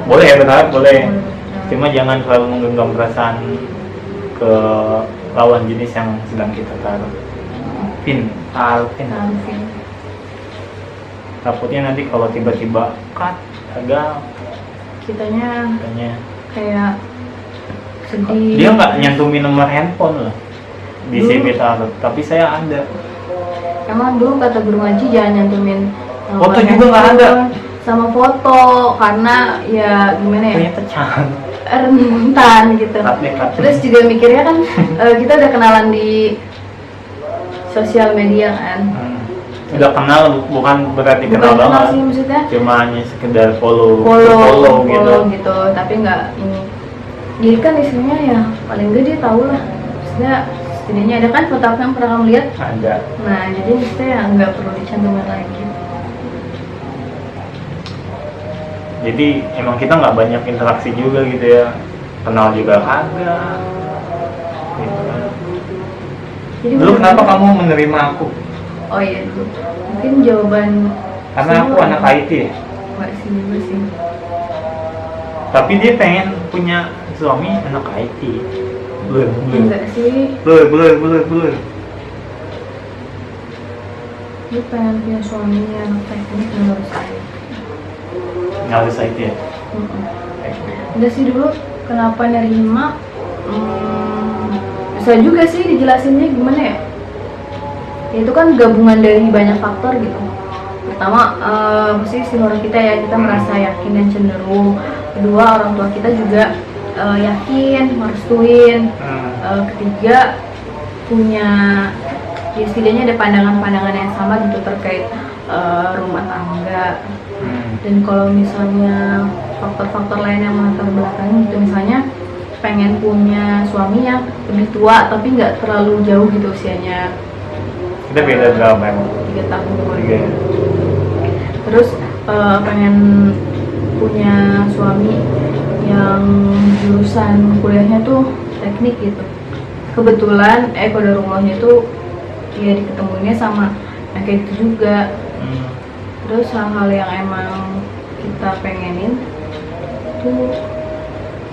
S1: boleh ya, berharap boleh. Cuma jangan terlalu menggenggam perasaan ke lawan jenis yang sedang kita taruh. Alvin. Takutnya nanti kalau tiba-tiba cut, gagal,
S2: Kitanya
S1: katanya
S2: kayak sedih.
S1: dia nggak nyantumin nomor handphone loh di CV taruh, tapi saya ada.
S2: Emang dulu kata guru ngaji jangan nyantumin nomor
S1: Foto juga nggak ada.
S2: sama foto, karena ya gimana ya,
S1: Ternyata cantik.
S2: rentan gitu.
S1: Cut.
S2: Terus juga mikirnya kan kita udah kenalan di sosial media kan.
S1: Udah kenal bukan berarti
S2: Bukan
S1: kenal
S2: kenal
S1: banget.
S2: sih maksudnya,
S1: Cuma hanya sekedar follow
S2: gitu, tapi nggak ini. Jadi kan isinya ya paling gede tahu lah. Maksudnya setidaknya ada kan foto aku yang pernah kamu lihat.
S1: Ada.
S2: Nah jadi maksudnya ya nggak perlu dicantumin lagi.
S1: Jadi emang kita nggak banyak interaksi juga gitu ya. Kenal juga kagak. Gitu.
S2: Jadi
S1: Dulu
S2: bener-bener-
S1: kenapa kamu menerima aku?
S2: Oh iya dulu. Mungkin jawaban
S1: Karena aku
S2: semua
S1: anak IT ya.
S2: Nggak sih juga sih.
S1: Tapi dia pengen punya suami anak IT. Belum.
S2: Enggak sih.
S1: Belum.
S2: Dia pengen punya suami yang teknik menurut saya.
S1: Nggak harus IT ya.
S2: Enggak sih dulu kenapa nerima? Bisa juga sih dijelasinnya gimana ya? Itu kan gabungan dari banyak faktor gitu. Pertama, pasti si orang kita ya, kita merasa yakin dan cenderung. Kedua, orang tua kita juga yakin, merestuin. Ketiga, punya ya setidaknya ada pandangan-pandangan yang sama gitu terkait rumah tangga. Dan kalau misalnya faktor-faktor lain yang melatar belakangi gitu, misalnya pengen punya suami yang lebih tua tapi nggak terlalu jauh gitu usianya.
S1: Kita beda berapa emang?
S2: 3 tahun.
S1: 3.
S2: Terus pengen punya suami yang jurusan kuliahnya tuh teknik gitu. Kebetulan qadarullah-nya tuh ya diketemuinnya sama yang kayak gitu juga. Terus hal-hal yang emang kita pengenin tuh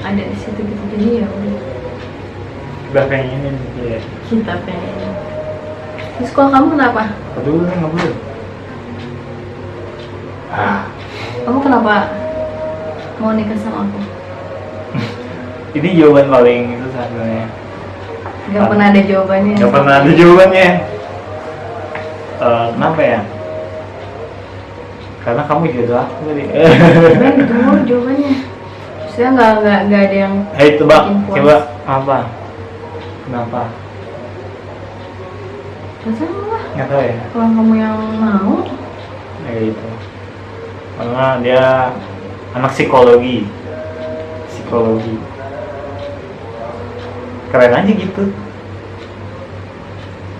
S2: ada di situ gitu, jadi ya udah
S1: Kita pengenin gitu ya.
S2: kita pengenin. Terus kalau kamu kenapa?
S1: Aduh, nggak boleh.
S2: Kamu kenapa mau nikah sama aku?
S1: Ini jawaban paling itu sebenarnya.
S2: Gak pernah ada jawabannya.
S1: Gak pernah ada jawabannya. Kenapa ya? Karena kamu jodoh aku tadi.
S2: Gimana gitu mulu jawabannya. Maksudnya nggak ada yang
S1: Hei tebak,
S2: bikin puas.
S1: coba apa? Kenapa?
S2: Gak tahu lah.
S1: Nggak tahu ya.
S2: Kalau kamu yang mau,
S1: Kayak gitu. Karena dia anak psikologi. Keren aja gitu.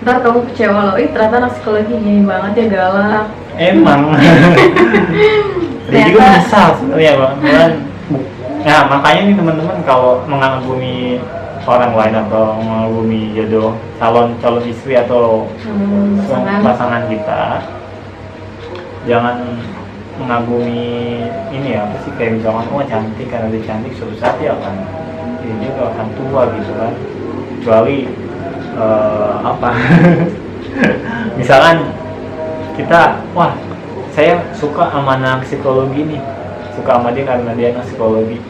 S2: ntar kamu kecewa loh. Ternyata anak psikologi gini banget ya, galak.
S1: Emang. Dia juga menyesal sebenarnya bang. Nah makanya nih teman-teman kalau mengagumi orang lain atau mengagumi jodoh calon istri atau pasangan kita, jangan mengagumi ini ya, apa sih, kayak misalkan wah cantik, karena dia cantik suatu saat dia akan ini juga akan tua gitu kan, kecuali apa misalkan kita wah saya suka sama anak psikologi nih, suka sama dia karena dia anak psikologi,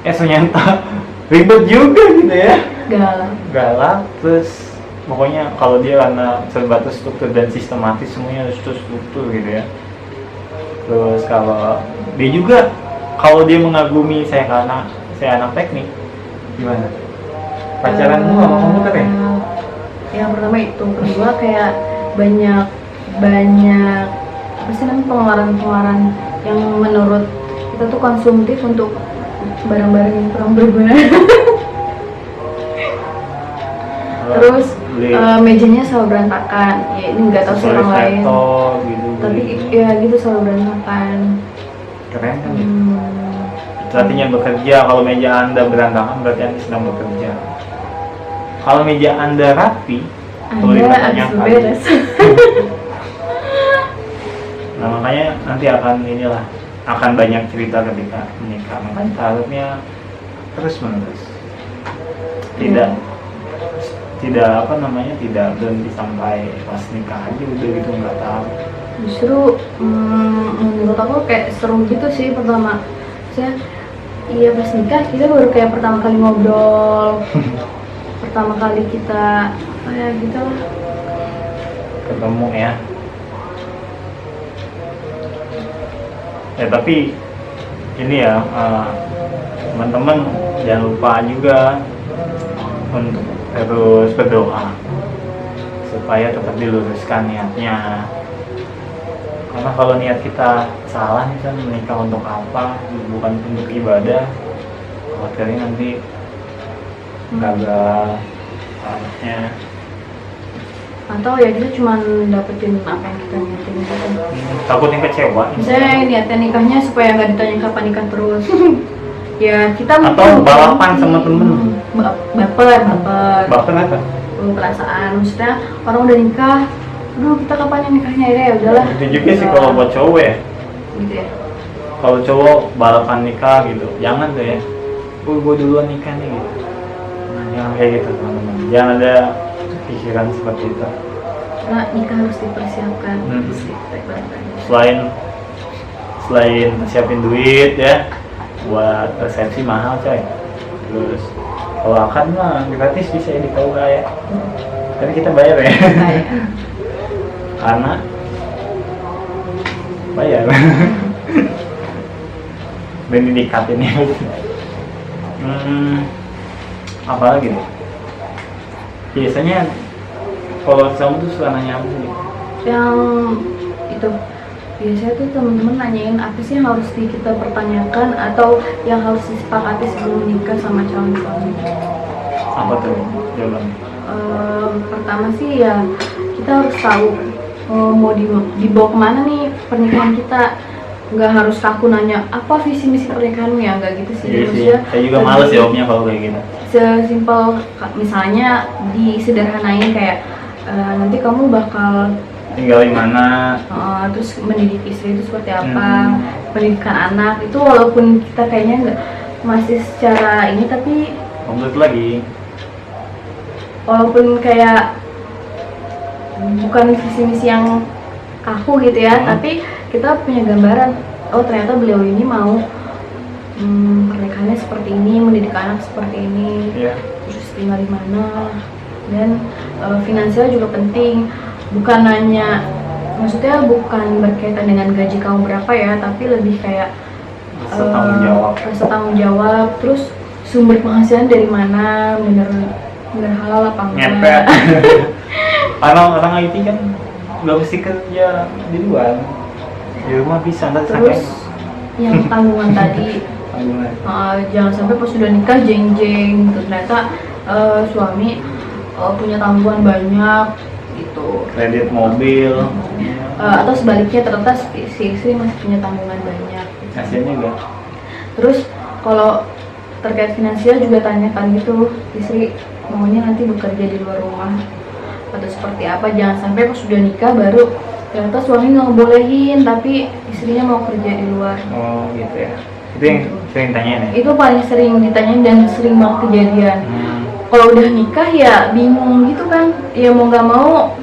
S1: ternyata ribet juga gitu ya,
S2: Galak.
S1: galak, terus pokoknya kalau dia karena serba terstruktur dan sistematis, semuanya harus terstruktur gitu ya. Terus kalau dia juga, kalau dia mengagumi saya karena saya anak teknik, gimana? Pacaran dulu sama komputer ya?
S2: Yang pertama itu, kedua kayak banyak apa sih namanya, pengeluaran yang menurut kita tuh konsumtif untuk barang-barang yang kurang berguna. Terus mejanya selalu berantakan, ya ini nggak tahu sih orang lain,
S1: gitu,
S2: tapi ya gitu selalu berantakan.
S1: keren kan ya? Itu artinya bekerja. Kalau meja Anda berantakan berarti Anda sedang bekerja. Kalau meja Anda rapi,
S2: Anda habis beres.
S1: Nah makanya nanti akan banyak cerita ketika menikah. Makanya harusnya terus menerus, tidak berhenti sampai pas nikah aja udah gitu, nggak tahu.
S2: Justru menurut aku kayak seru gitu sih pertama. Saya iya pas nikah kita baru kayak pertama kali ngobrol, pertama kali kita kayak gitu lah,
S1: ketemu ya. Tapi ini ya, teman-teman jangan lupa juga untuk terus berdoa supaya tetap diluruskan niatnya. Karena kalau niat kita salah nih kan, menikah untuk apa, bukan untuk ibadah, khawatirnya nanti gagal arahnya.
S2: atau ya kita cuma dapetin apa yang kita niatin gitu.
S1: Takutnya kecewa.
S2: Misalnya niatnya nikahnya supaya nggak ditanya kapan nikah terus. Ya kita
S1: Atau balapan sama temen.
S2: baper
S1: apa?
S2: perasaan, maksudnya orang udah nikah, aduh kita kapan yang nikahnya, ya udahlah.
S1: Itu juga sih kalau buat cowok ya.
S2: Gitu ya.
S1: Kalau cowok balapan nikah gitu, jangan tuh ya. Gue duluan nikah nih gitu. Nah, jangan kayak gitu teman-teman. Jangan ada pikiran seperti itu.
S2: Karena nikah harus dipersiapkan.
S1: Selain siapin duit ya, buat resepsi mahal coy. Terus kalau akad mah gratis bisa ya di KUA ya. Tapi kita bayar ya. Karena bayar. Dan didekatin ya. Apa lagi nih? Biasanya kalau kamu tuh suka nanya apa sih?
S2: Yang itu biasanya tuh teman-teman nanyain apa sih yang harus kita pertanyakan atau yang harus disepakati sebelum menikah sama calon suami.
S1: Apa tuh jawabannya?
S2: Pertama sih ya kita harus tahu mau dibawa kemana nih pernikahan kita. Nggak harus aku nanya apa visi misi pernikahanmu, ya nggak gitu sih.
S1: Iya sih, saya juga males jawabnya kalau kayak gitu.
S2: Sesimpel misalnya disederhanain kayak nanti kamu bakal
S1: tinggal di mana,
S2: terus mendidik istri itu seperti apa, pendidikan anak itu walaupun kita kayaknya nggak masih secara ini, tapi
S1: komplit lagi.
S2: Walaupun kayak bukan visi misi yang kaku gitu ya, tapi kita punya gambaran, oh ternyata beliau ini mau pernikahannya seperti ini, mendidik anak seperti ini, terus tinggal di mana, dan finansial juga penting. Bukan hanya, maksudnya bukan berkaitan dengan gaji kamu berapa ya, tapi lebih kayak rasa tanggung jawab, terus sumber penghasilan dari mana, bener halal apa enggak.
S1: Ngepet. Orang IT kan nggak mesti kerja di luar, di rumah bisa.
S2: Terus yang tanggungan tadi, jangan sampai pas sudah nikah jeng-jeng gitu, ternyata suami punya tanggungan banyak gitu,
S1: kredit mobil,
S2: atau sebaliknya ternyata si istri masih punya tanggungan banyak.
S1: kasiannya enggak.
S2: Terus kalau terkait finansial juga tanyakan gitu, istri maunya nanti bekerja di luar rumah atau seperti apa. Jangan sampai pas sudah nikah baru ternyata suami nggak ngebolehin tapi istrinya mau kerja di luar.
S1: Oh gitu ya. Itu yang sering tanyain ya?
S2: Itu paling sering ditanyain dan sering banget kejadian. Kalau udah nikah ya bingung gitu kan, ya mau nggak mau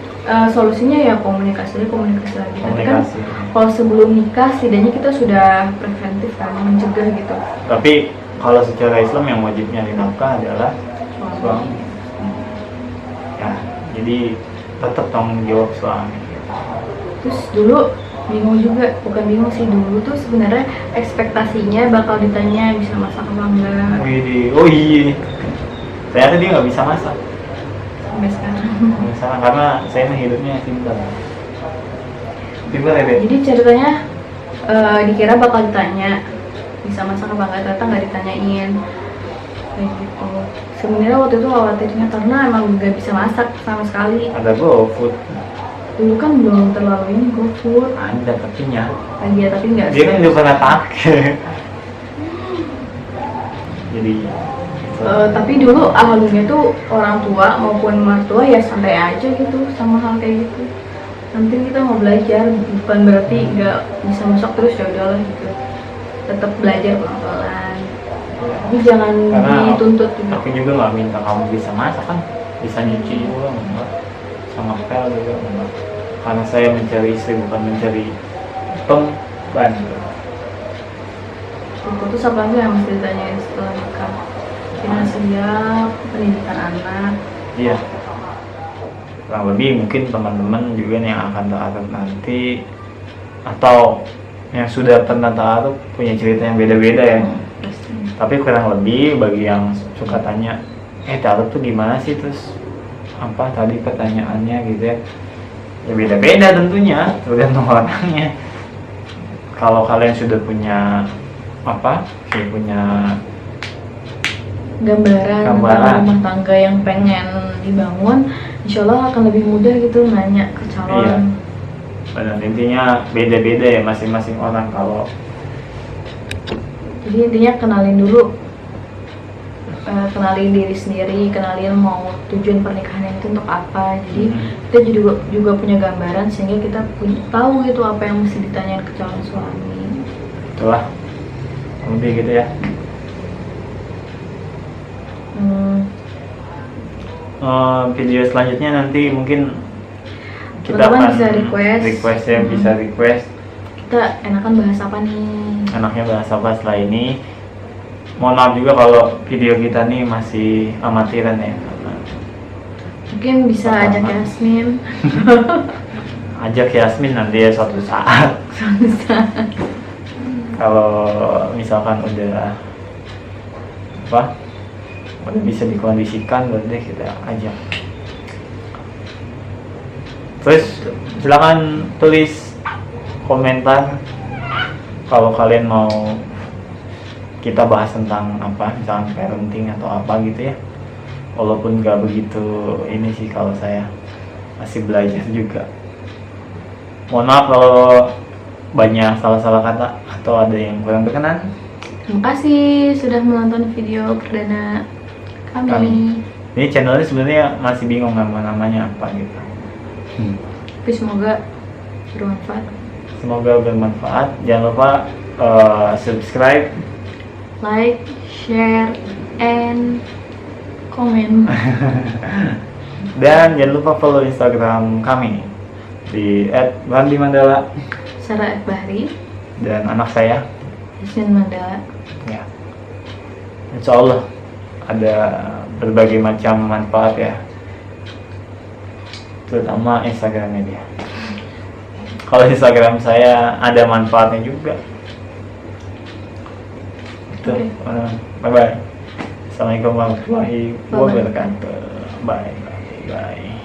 S2: solusinya ya komunikasi lagi. Tapi kan kalau sebelum nikah setidaknya kita sudah preventif kan, mencegah gitu.
S1: Tapi kalau secara Islam yang wajib nyari nafkah adalah suami. Ya jadi tetap tanggung jawab suami.
S2: Terus dulu bingung juga, bukan bingung sih, dulu tuh sebenarnya ekspektasinya bakal ditanya bisa masak apa enggak
S1: Oh iya, ternyata dia nggak bisa masak.
S2: sampai sekarang.
S1: Misalnya karena saya mah hidupnya simpel ya deh.
S2: Jadi ceritanya dikira bakal ditanya bisa masak apa enggak, ternyata nggak ditanyain kayak gitu. Sebenarnya waktu itu khawatirnya karena emang nggak bisa masak sama sekali.
S1: Ada GoFood,
S2: Dulu kan belum terlalu ini GoFood,
S1: ada tapinya.
S2: lagi ya, tapi nggak
S1: Dia kan
S2: serius.
S1: udah pernah pakai. Jadi
S2: Tapi dulu alhamdulillah tuh orang tua maupun mertua ya santai aja gitu sama hal kayak gitu. Nanti kita mau belajar, bukan berarti nggak bisa masak terus ya udahlah gitu. Tetap belajar pelan-pelan. Tapi jangan
S1: karena
S2: dituntut juga.
S1: aku juga nggak minta kamu bisa masak kan, bisa nyuci juga enggak, sama pel juga enggak. Karena saya mencari istri bukan mencari pemban.
S2: Putus apa aja yang mesti ditanyain setelah nikah? Finansial, pendidikan anak.
S1: Iya, kurang lebih mungkin teman-teman juga yang akan ta'aruf nanti atau yang sudah pernah ta'aruf punya cerita yang beda-beda ya.
S2: Pasti.
S1: Tapi kurang lebih bagi yang suka tanya, ta'aruf tuh gimana sih, terus apa tadi pertanyaannya gitu ya, ya beda-beda tentunya tergantung orangnya. Kalau kalian sudah punya punya
S2: Gambaran tentang
S1: Gambaran.
S2: rumah tangga yang pengen dibangun, insya Allah akan lebih mudah gitu nanya ke
S1: Iya.
S2: calon.
S1: Dan intinya beda-beda ya masing-masing orang. Kalau
S2: Jadi intinya kenalin dulu, kenalin diri sendiri, kenalin mau tujuan pernikahan itu untuk apa. Jadi kita juga punya gambaran sehingga kita tahu gitu apa yang mesti ditanyain ke calon suami.
S1: itulah lebih gitu ya. Video selanjutnya nanti mungkin kita
S2: Teman-teman
S1: akan
S2: bisa request.
S1: ya, bisa request
S2: Kita enakan bahas apa nih?
S1: anaknya bahas apa setelah ini. Mohon maaf juga kalau video kita nih masih amatiran ya, karena
S2: Mungkin bisa
S1: Pertama.
S2: ajak Yasmin.
S1: ajak Yasmin nanti ya suatu saat. Kalau misalkan udah udah bisa dikondisikan, baru deh kita ajak. Terus silakan tulis komentar kalau kalian mau kita bahas tentang apa, misalkan parenting atau apa gitu ya. Walaupun nggak begitu ini sih, kalau saya masih belajar juga. Mohon maaf kalau banyak salah-salah kata atau ada yang kurang berkenan.
S2: Terima kasih sudah menonton video perdana kami.
S1: Ini channelnya sebenarnya masih bingung namanya apa gitu.
S2: Tapi semoga bermanfaat.
S1: Semoga bermanfaat. Jangan lupa subscribe,
S2: Like, share, and comment.
S1: dan jangan lupa follow Instagram kami di @bandimandala
S2: Sarah F. Bahri,
S1: dan anak saya
S2: Yasmin Mandala.
S1: ya. Insya Allah ada berbagai macam manfaat ya, terutama Instagramnya dia. Kalau Instagram saya ada manfaatnya juga. Itu.
S2: Oke.
S1: Bye bye. Assalamualaikum warahmatullahi wabarakatuh. Bye bye bye.